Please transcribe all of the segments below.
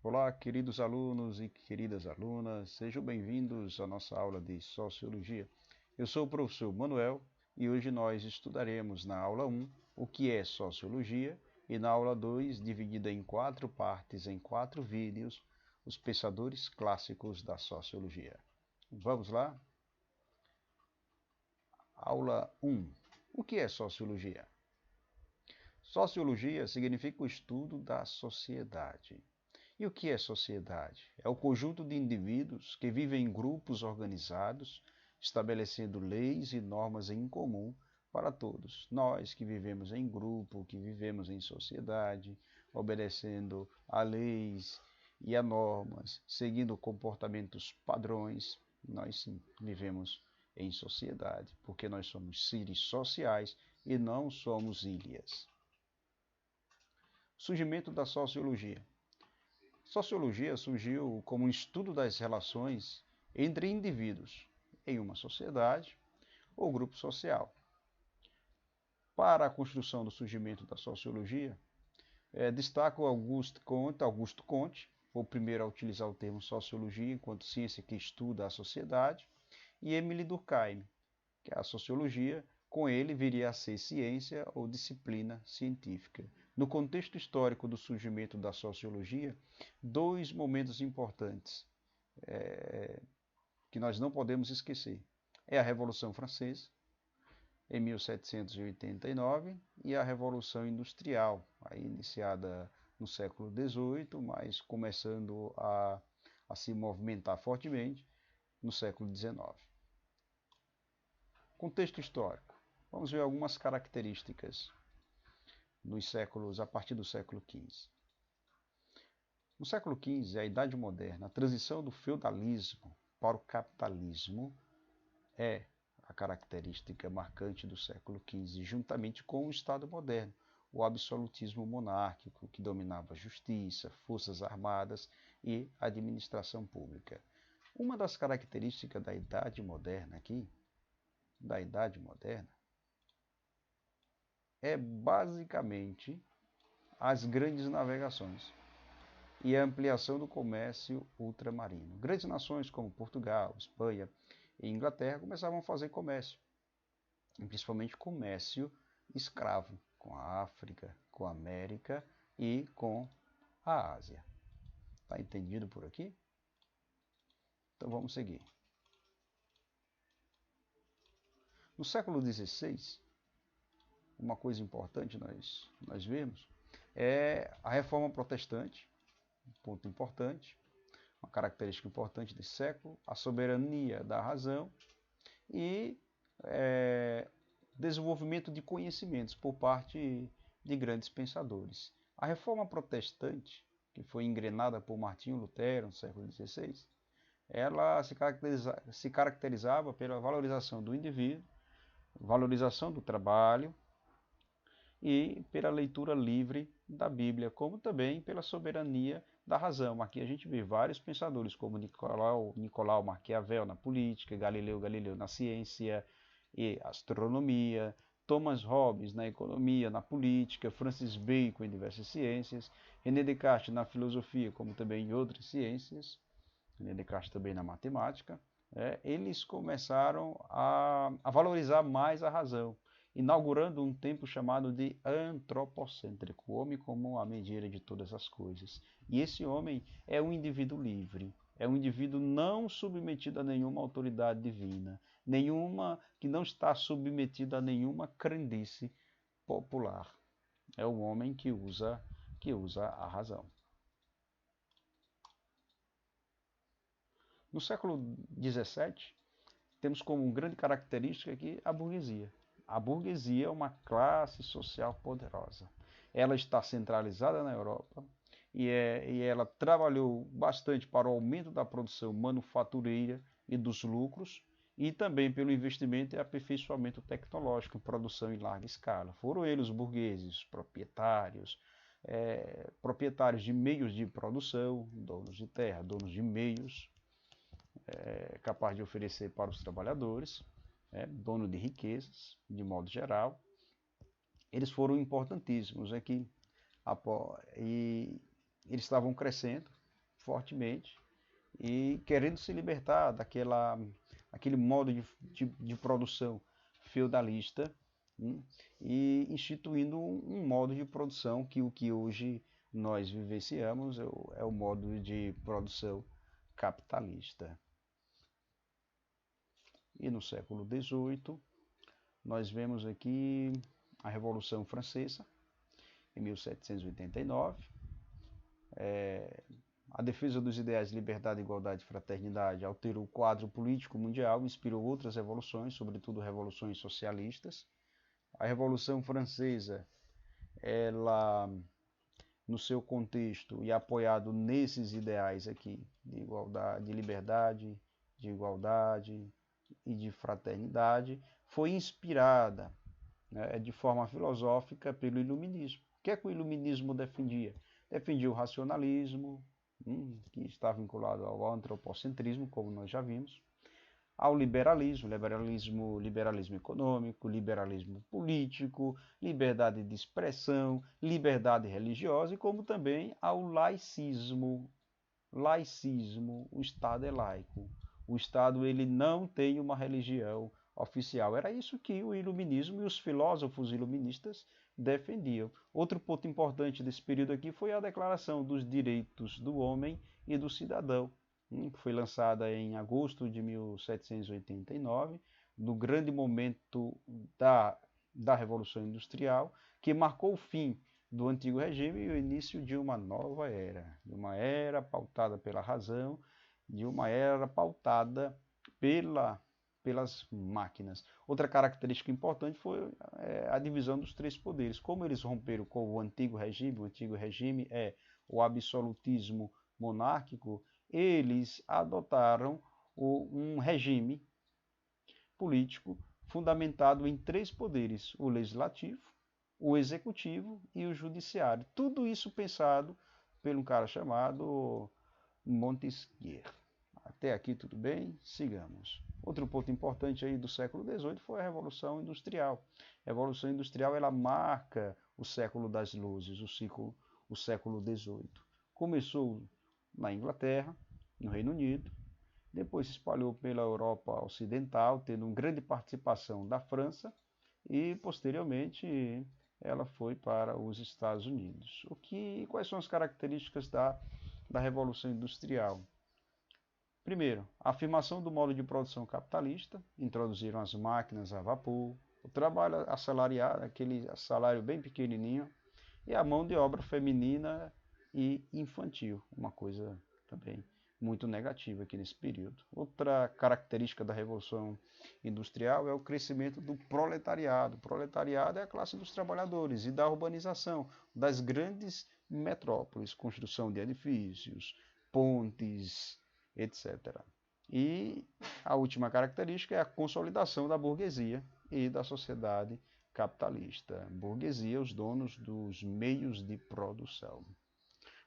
Olá, queridos alunos e queridas alunas, sejam bem-vindos à nossa aula de Sociologia. Eu sou o professor Manuel e hoje nós estudaremos na aula 1 o que é Sociologia e na aula 2, dividida em 4 partes, em 4 vídeos, os pensadores clássicos da Sociologia. Vamos lá? Aula 1. O que é Sociologia? Sociologia significa o estudo da sociedade. E o que é sociedade? É o conjunto de indivíduos que vivem em grupos organizados, estabelecendo leis e normas em comum para todos. Nós que vivemos em grupo, que vivemos em sociedade, obedecendo a leis e a normas, seguindo comportamentos padrões, nós sim vivemos em sociedade, porque nós somos seres sociais e não somos ilhas. Surgimento da sociologia. Sociologia surgiu como um estudo das relações entre indivíduos em uma sociedade ou grupo social. Para a construção do surgimento da sociologia, destaco Augusto Comte, foi o primeiro a utilizar o termo sociologia enquanto ciência que estuda a sociedade, e Émile Durkheim, que é a sociologia, com ele viria a ser ciência ou disciplina científica. No contexto histórico do surgimento da sociologia, dois momentos importantes que nós não podemos esquecer. É a Revolução Francesa, em 1789, e a Revolução Industrial, aí iniciada no século XVIII, mas começando a se movimentar fortemente no século XIX. Contexto histórico. Vamos ver algumas características nos séculos, a partir do século XV. No século XV, a Idade Moderna, a transição do feudalismo para o capitalismo é a característica marcante do século XV, juntamente com o Estado moderno, o absolutismo monárquico, que dominava a justiça, forças armadas e administração pública. Uma das características da Idade Moderna aqui, é basicamente as grandes navegações e a ampliação do comércio ultramarino. Grandes nações como Portugal, Espanha e Inglaterra começavam a fazer comércio, principalmente comércio escravo, com a África, com a América e com a Ásia. Está entendido por aqui? Então vamos seguir. No século XVI, uma coisa importante nós vemos é a reforma protestante, um ponto importante, uma característica importante desse século, a soberania da razão e desenvolvimento de conhecimentos por parte de grandes pensadores. A reforma protestante, que foi engrenada por Martinho Lutero no século XVI, ela se caracterizava pela valorização do indivíduo, valorização do trabalho e pela leitura livre da Bíblia, como também pela soberania da razão. Aqui a gente vê vários pensadores, como Nicolau Maquiavel na política, Galileu Galileu na ciência e astronomia, Thomas Hobbes na economia, na política, Francis Bacon em diversas ciências, René Descartes na filosofia, como também em outras ciências, René Descartes também na matemática. Eles começaram a valorizar mais a razão, inaugurando um tempo chamado de antropocêntrico, o homem como a medida de todas as coisas. E esse homem é um indivíduo livre, é um indivíduo não submetido a nenhuma autoridade divina, que não está submetido a nenhuma crendice popular. É o homem que usa a razão. No século XVII, temos como grande característica aqui a burguesia. A burguesia é uma classe social poderosa. Ela está centralizada na Europa e ela trabalhou bastante para o aumento da produção manufatureira e dos lucros e também pelo investimento e aperfeiçoamento tecnológico, produção em larga escala. Foram eles os burgueses, proprietários de meios de produção, donos de terra, donos de meios, capaz de oferecer para os trabalhadores, dono de riquezas, de modo geral. Eles foram importantíssimos aqui e eles estavam crescendo fortemente e querendo se libertar aquele modo de produção feudalista, e instituindo um modo de produção que o que hoje nós vivenciamos é o modo de produção capitalista. E no século XVIII, nós vemos aqui a Revolução Francesa, em 1789. A defesa dos ideais de liberdade, igualdade e fraternidade alterou o quadro político mundial e inspirou outras revoluções, sobretudo revoluções socialistas. A Revolução Francesa, ela, no seu contexto e apoiado nesses ideais aqui de igualdade, de liberdade, de igualdade e de fraternidade, foi inspirada, né, de forma filosófica pelo iluminismo. O que é que o iluminismo defendia? Defendia o racionalismo, que está vinculado ao antropocentrismo, como nós já vimos, ao liberalismo econômico, liberalismo político, liberdade de expressão, liberdade religiosa, e como também ao laicismo. Laicismo, o Estado é laico. O Estado ele não tem uma religião oficial. Era isso que o iluminismo e os filósofos iluministas defendiam. Outro ponto importante desse período aqui foi a Declaração dos Direitos do Homem e do Cidadão, que foi lançada em agosto de 1789, no grande momento da Revolução Industrial, que marcou o fim do antigo regime e o início de uma nova era, de uma era pautada pela razão, de uma era pautada pelas máquinas. Outra característica importante foi a divisão dos três poderes. Como eles romperam com o antigo regime é o absolutismo monárquico, eles adotaram um regime político fundamentado em três poderes: o legislativo, o executivo e o judiciário. Tudo isso pensado por um cara chamado Montesquieu. Até aqui tudo bem? Sigamos. Outro ponto importante aí do século XVIII foi a Revolução Industrial. A Revolução Industrial ela marca o século das luzes, o século XVIII. Começou na Inglaterra, no Reino Unido, depois se espalhou pela Europa Ocidental, tendo uma grande participação da França, e posteriormente ela foi para os Estados Unidos. Quais são as características da Revolução Industrial? Primeiro, a afirmação do modo de produção capitalista, introduziram as máquinas a vapor, o trabalho assalariado, aquele salário bem pequenininho, e a mão de obra feminina e infantil, uma coisa também muito negativa aqui nesse período. Outra característica da Revolução Industrial é o crescimento do proletariado. O proletariado é a classe dos trabalhadores e da urbanização das grandes metrópoles, construção de edifícios, pontes, etc. E a última característica é a consolidação da burguesia e da sociedade capitalista. Burguesia, os donos dos meios de produção.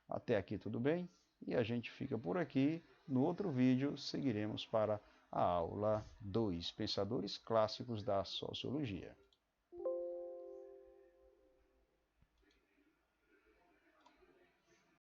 Até aqui tudo bem? E a gente fica por aqui. No outro vídeo seguiremos para a aula 2, Pensadores Clássicos da Sociologia.